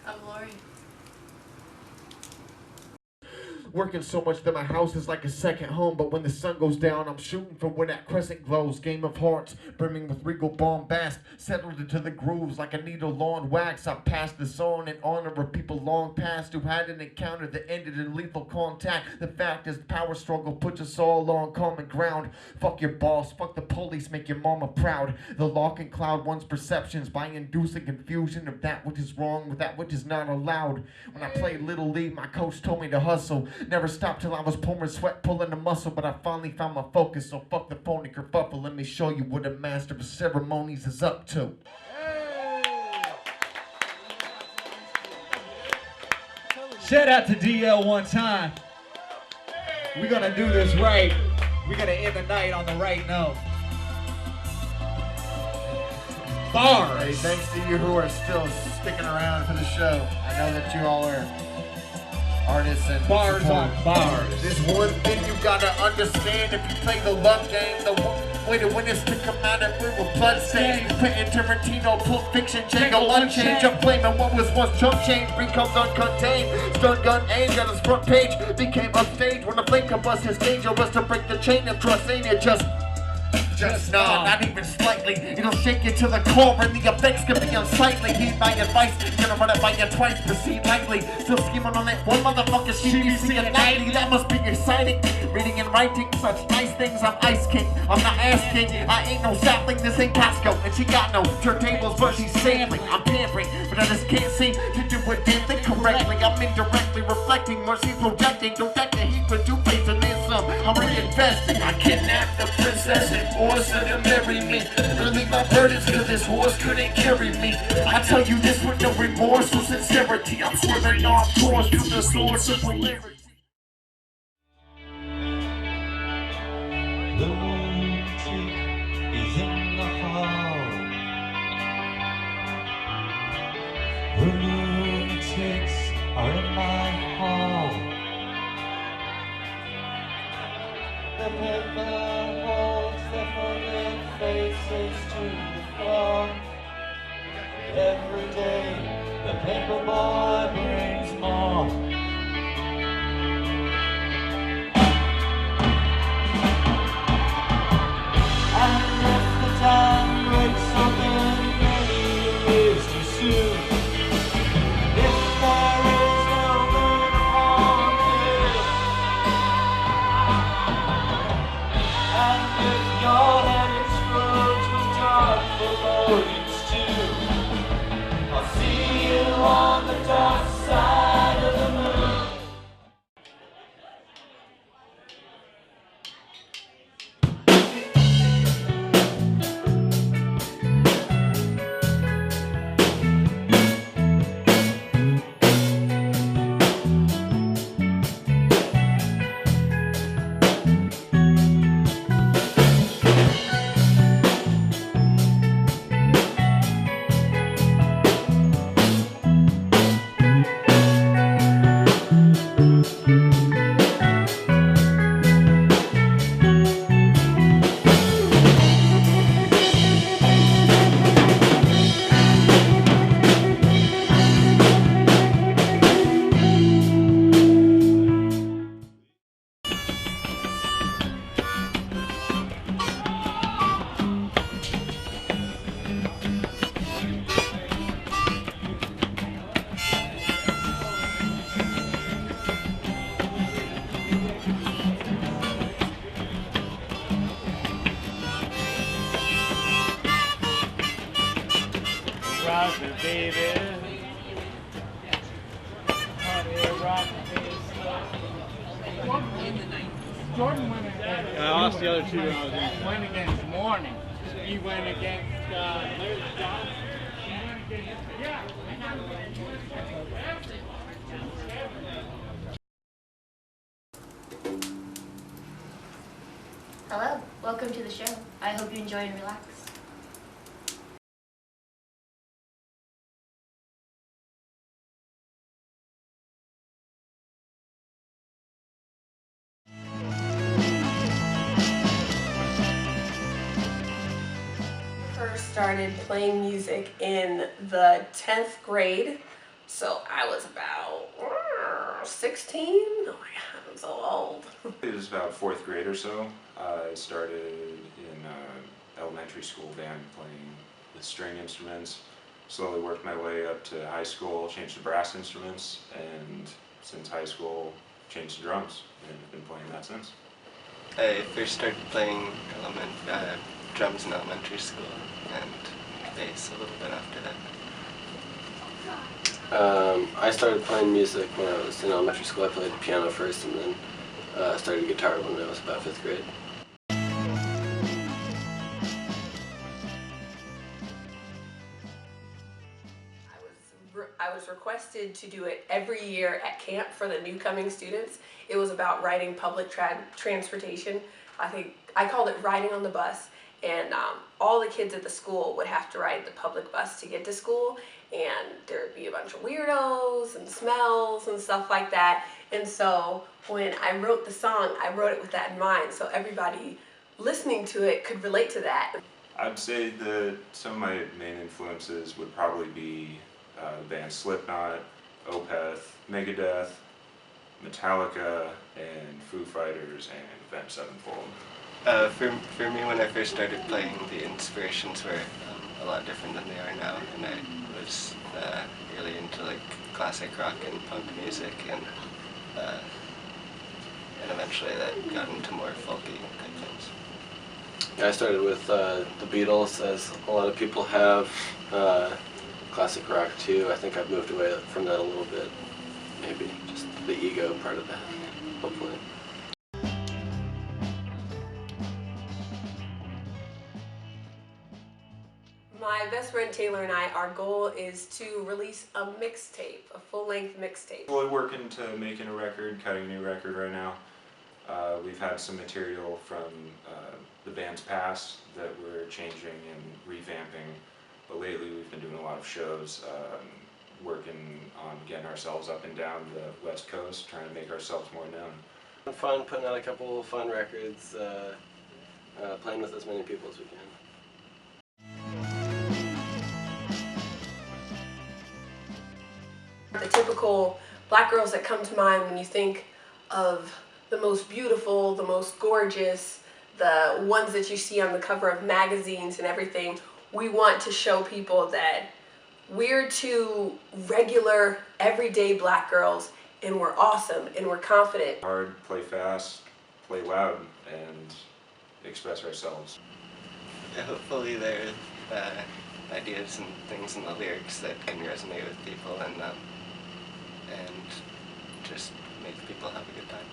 I'm Laurie. Working so much that my house is like a second home. But when the sun goes down, I'm shooting for where that crescent glows. Game of hearts, brimming with regal bombast, settled into the grooves like a needle on wax. I passed this on in honor of people long past who had an encounter that ended in lethal contact. The fact is, the power struggle puts us all on common ground. Fuck your boss, fuck the police, make your mama proud. The law can cloud one's perceptions by inducing confusion of that which is wrong with that which is not allowed. When I played Little League, my coach told me to hustle. Never stopped till I was pouring sweat, pulling the muscle, but I finally found my focus. So fuck the phony kerfuffle. Let me show you what a master of ceremonies is up to. Shout out to DL one time. We're gonna do this right. We're gonna end the night on the right note. Bars. Hey, thanks to you who are still sticking around for the show. I know that you all are artists and bars on bars. There's one thing you gotta understand if you play the love game. The way to win is to come out and win with bloodstains. Quentin Tarantino, Pulp Fiction, Django Unchained. Jump flaming what was once jump change becomes uncontained. Stun gun aimed on his front page became upstage. When the flame combust, his danger was to break the chain of trust. Ain't it just not even slightly. It'll shake you to the core and the effects can be unsightly. Heed my advice, gonna run it by you twice, proceed lightly. Still scheming on that one motherfucker CBC at nightly. That must be exciting. Reading and writing such nice things. I'm Ice King, I'm not asking. I ain't no sapling, this ain't Costco. And she got no turntables, but she's sampling. I'm pampering, but I just can't seem to do a damn thing correctly. I'm indirectly reflecting what she's projecting. Don't take the heat for two-face and then some. I'm reinvesting. I kidnapped the princess and forced her to marry me. Relieve my burdens cause this horse couldn't carry me. I tell you this with no remorse or sincerity. I'm swerving off course to the source of polarity. The lunatic is in the hall. The lunatics are in my hall. The paper holds their folded faces to the floor. Every day the paper boy brings more. Time breaks open many years too soon. If there is no moon upon you, and if your head explodes with dark forebodings too, I'll see you on the dark side of the moon. Rock me, baby. Honey, rock me. Jordan went against. I lost the other two when I was in. Went against Morning. He went against Larry Johnson. He went against. Yeah. Hello, welcome to the show. I hope you enjoy and relax. First started playing music in the 10th grade So I was about 16. Oh my god, I'm so old. It was about 4th grade or so. I started in elementary school band playing the string instruments. Slowly worked my way up to high school, changed to brass instruments, and since high school, changed to drums, and have been playing that since. I first started playing drums in elementary school and bass a little bit after that. I started playing music when I was in elementary school. I played piano first and then started guitar when I was about 5th grade. I was requested to do it every year at camp for the new coming students. It was about riding public transportation. I called it riding on the bus, and all the kids at the school would have to ride the public bus to get to school, and there would be a bunch of weirdos and smells and stuff like that. And so when I wrote the song, I wrote it with that in mind, so everybody listening to it could relate to that. I'd say that some of my main influences would probably be the band Slipknot, Opeth, Megadeth, Metallica, and Foo Fighters, and Avenged Sevenfold. For me, when I first started playing, the inspirations were a lot different than they are now, and I was really into like classic rock and punk music, and eventually that got into more folky type things. I started with the Beatles, as a lot of people have. Classic rock too. I think I've moved away from that a little bit. Maybe just the ego part of that, hopefully. My best friend Taylor and I, our goal is to release a mixtape, a full-length mixtape. We're working to making a record, cutting a new record right now. We've had some material from the band's past that we're changing and revamping. But lately we've been doing a lot of shows, working on getting ourselves up and down the West Coast, trying to make ourselves more known. Fun putting out a couple fun records, playing with as many people as we can. The typical black girls that come to mind when you think of the most beautiful, the most gorgeous, the ones that you see on the cover of magazines and everything. We want to show people that we're two regular, everyday black girls, and we're awesome, and we're confident. Hard, play fast, play loud, and express ourselves. Hopefully there are ideas and things in the lyrics that can resonate with people and just make people have a good time.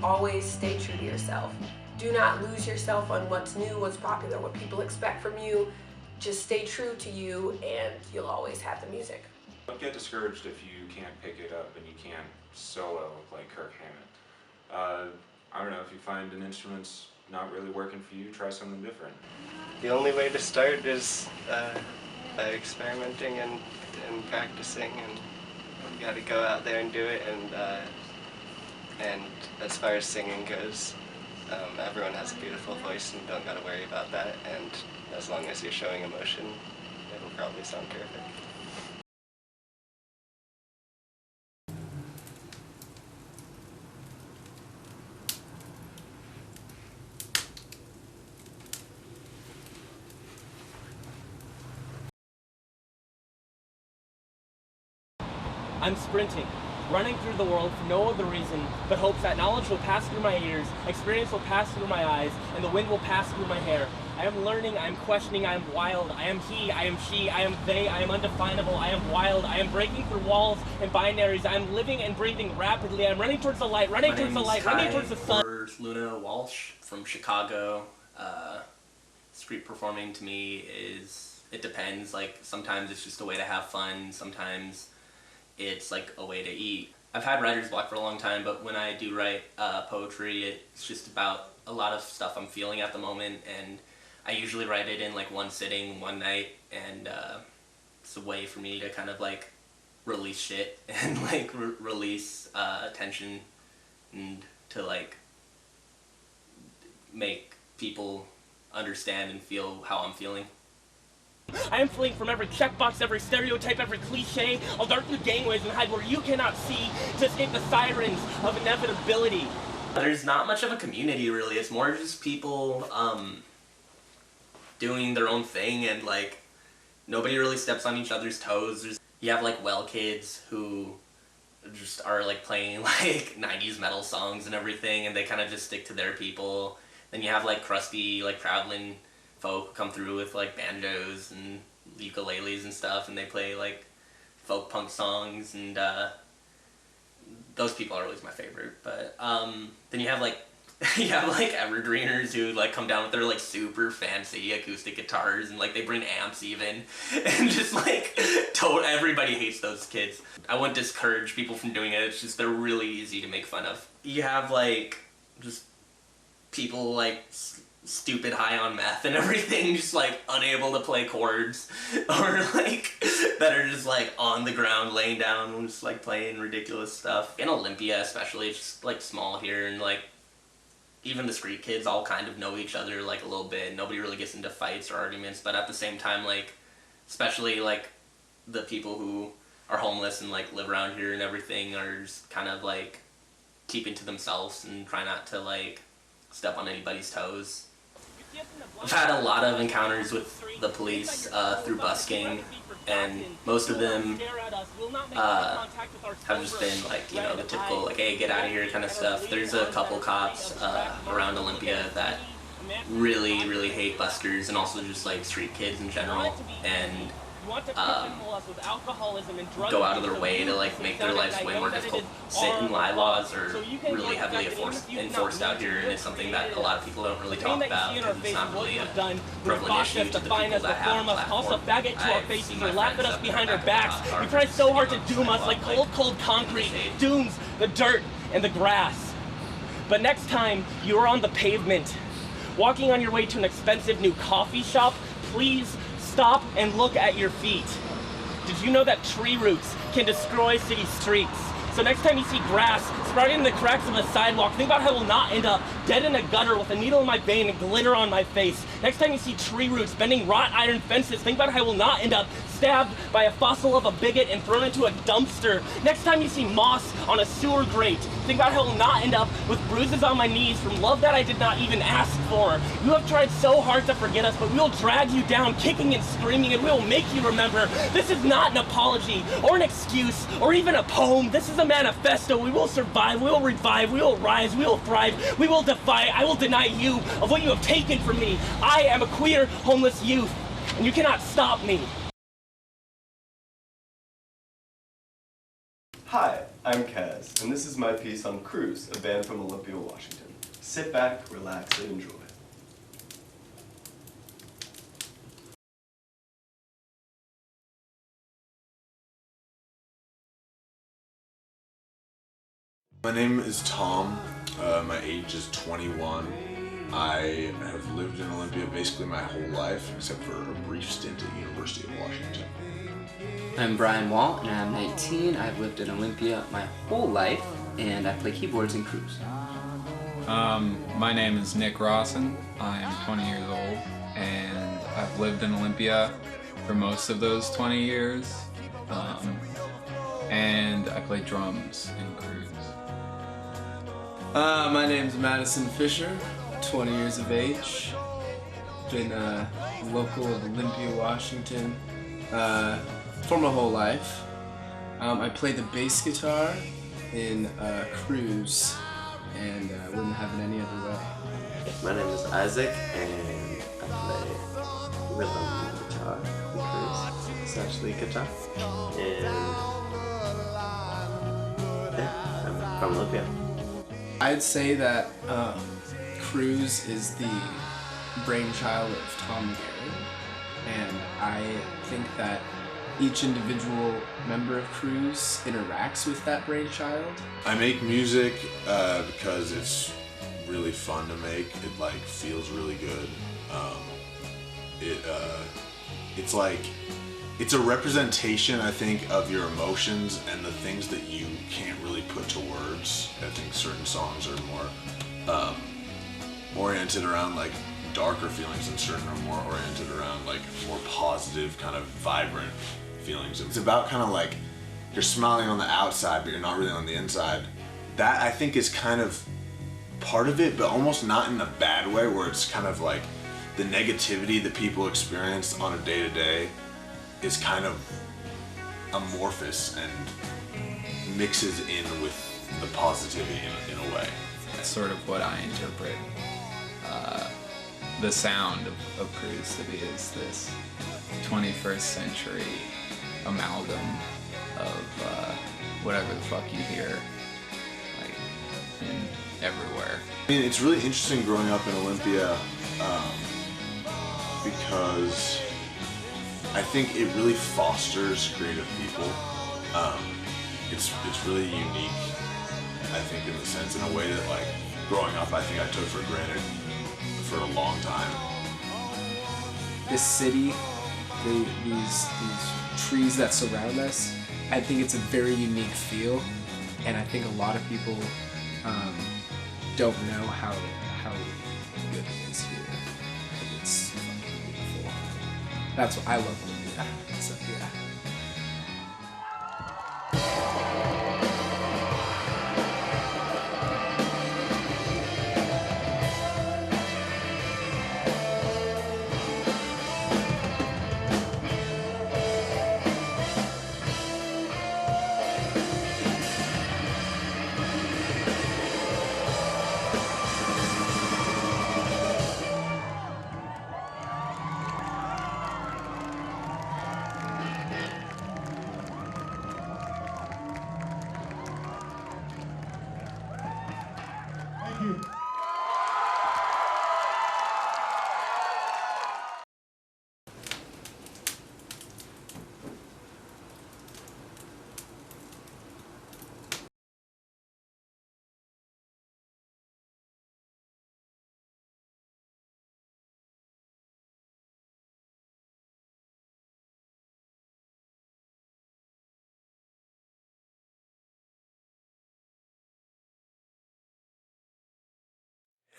Always stay true to yourself. Do not lose yourself on what's new, what's popular, what people expect from you. Just stay true to you and you'll always have the music. Don't get discouraged if you can't pick it up and you can't solo like Kirk Hammett. I don't know, if you find an instrument's not really working for you, try something different. The only way to start is by experimenting and practicing, and you got to go out there and do it. And as far as singing goes, everyone has a beautiful voice and you don't got to worry about that, and as long as you're showing emotion, it'll probably sound terrific. I'm sprinting, running through the world for no other reason but hopes that knowledge will pass through my ears, experience will pass through my eyes, and the wind will pass through my hair. I am learning, I am questioning, I am wild, I am he, I am she, I am they, I am undefinable, I am wild, I am breaking through walls and binaries, I am living and breathing rapidly, I am running towards the light, running towards the light, running towards the sun. Luna Walsh from Chicago. Street performing to me is, it depends, like sometimes it's just a way to have fun, sometimes it's like a way to eat. I've had writer's block for a long time, but when I do write poetry, it's just about a lot of stuff I'm feeling at the moment, and I usually write it in like one sitting, one night, and it's a way for me to kind of like release shit and like release tension, and to like make people understand and feel how I'm feeling. I am fleeing from every checkbox, every stereotype, every cliche. I'll dart through gangways and hide where you cannot see to escape the sirens of inevitability. There's not much of a community really, it's more just people doing their own thing, and like nobody really steps on each other's toes. You have like well kids who just are like playing like 90s metal songs and everything, and they kind of just stick to their people. Then you have like crusty like traveling folk come through with like banjos and ukuleles and stuff, and they play like folk punk songs, and those people are always my favorite. But then you have like evergreeners who like come down with their like super fancy acoustic guitars, and like they bring amps even, and just like everybody hates those kids. I wouldn't discourage people from doing it, it's just they're really easy to make fun of. You have like just people like stupid high on meth and everything, just like unable to play chords, or like that are just like on the ground laying down and just like playing ridiculous stuff. In Olympia especially, it's just like small here, and like even the street kids all kind of know each other like a little bit. Nobody really gets into fights or arguments, but at the same time, like especially like the people who are homeless and like live around here and everything are just kind of like keeping to themselves and try not to like step on anybody's toes. I've had a lot of encounters with the police through busking, and most of them have just been like, you know, the typical like, hey, get out of here kind of stuff. There's a couple cops around Olympia that really, really hate buskers and also just like street kids in general, and go out of their way to like make their lives way more difficult. Sit and lie laws are really heavily enforced out here, and it's something that a lot of people don't really talk about because it's not really a prevalent issue to the people that have platforms. Also faggot to our faces or laugh at us behind our backs. You try so hard to doom us like cold concrete dooms the dirt and the grass. But next time you are on the pavement, walking on your way to an expensive new coffee shop, please stop and look at your feet. Did you know that tree roots can destroy city streets? So next time you see grass sprouting in the cracks of a sidewalk, think about how it will not end up dead in a gutter with a needle in my vein and glitter on my face. Next time you see tree roots bending wrought iron fences, think about how it will not end up stabbed by a fossil of a bigot and thrown into a dumpster. Next time you see moss on a sewer grate, think about how it will not end up with bruises on my knees from love that I did not even ask for. You have tried so hard to forget us, but we will drag you down kicking and screaming, and we will make you remember. This is not an apology or an excuse or even a poem. This is a manifesto. We will survive, we will revive, we will rise, we will thrive, we will defy. I will deny you of what you have taken from me. I am a queer, homeless youth, and you cannot stop me. Hi, I'm Kaz, and this is my piece on Cruise, a band from Olympia, Washington. Sit back, relax, and enjoy. My name is Tom. My age is 21. I have lived in Olympia basically my whole life, except for a brief stint at University of Washington. I'm Brian Wall, and I'm 19. I've lived in Olympia my whole life, and I play keyboards in Cruise. My name is Nick Rawson. I am 20 years old, and I've lived in Olympia for most of those 20 years. And I play drums in Cruise. My name's Madison Fisher, 20 years of age. Been local of Olympia, Washington for my whole life. I play the bass guitar in Cruise, and wouldn't have it any other way. My name is Isaac, and I play rhythm guitar in Cruise, essentially guitar. And yeah, I'm from Olympia. I'd say that Cruise is the brainchild of Tom Garrett, and I think that each individual member of Cruise interacts with that brainchild. I make music because it's really fun to make. It like feels really good. It's like it's a representation, I think, of your emotions and the things that you can't really put to words. I think certain songs are more oriented around like darker feelings and certain are more oriented around like more positive, kind of vibrant feelings. It's about kind of like you're smiling on the outside, but you're not really on the inside. That I think is kind of part of it, but almost not in a bad way, where it's kind of like the negativity that people experience on a day-to-day is kind of amorphous and mixes in with the positivity in a way. That's sort of what I interpret the sound of Cruise to be, is this 21st century amalgam of whatever the fuck you hear, like, in everywhere. I mean, it's really interesting growing up in Olympia because I think it really fosters creative people. It's really unique, I think, in the sense, in a way that, like, growing up, I think I took for granted for a long time. This city, these trees that surround us, I think it's a very unique feel, and I think a lot of people don't know how good it is here. It's fucking beautiful. That's what I love Olympia. So yeah.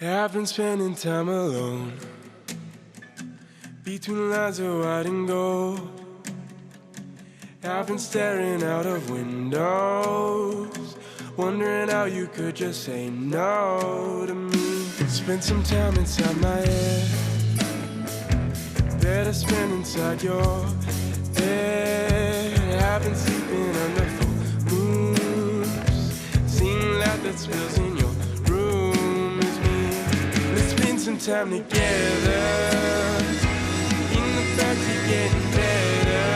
I've been spending time alone, between lines of white and gold. I've been staring out of windows, wondering how you could just say no to me. Spend some time inside my head, better spend inside your bed. I've been sleeping under full moons, seeing light that spills in your room is me. Let's spend some time together, in the factory getting better,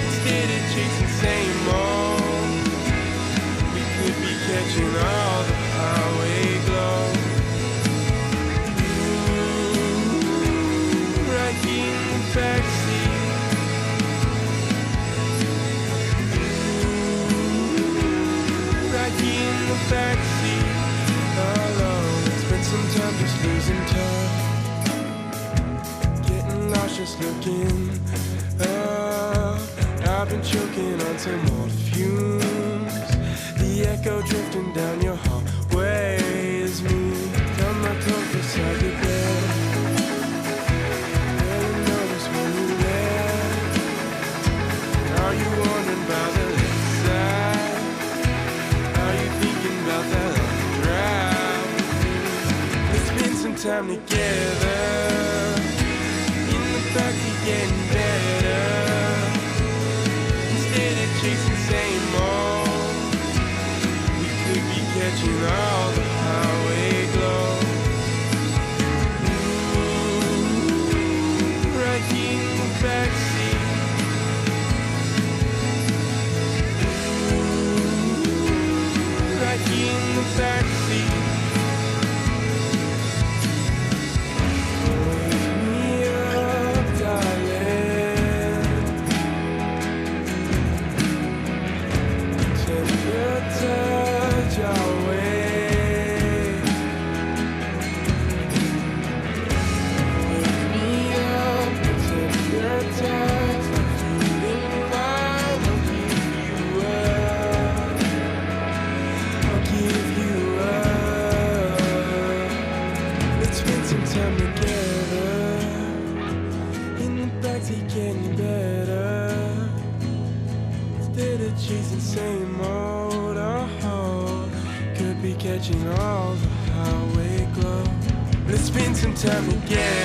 instead of chasing same old. We could be catching all the highway glow. Right in the backseat, right in the backseat, alone. Spent some time just losing touch, getting lost just looking up. I've been choking on some old fumes, the echo drifting down your hallway is me. Come my clothes beside your bed, barely notice when you left. Are you wandering by the left side? Are you thinking about that long drive? Let's spend some time together, in the factory getting better, instead of chasing same old. We could be catching all the highway glow. Right in the backseat, right in the backseat. Wake me up, darling. Take your touch away. catching all the highway glow. Let's spend some time together.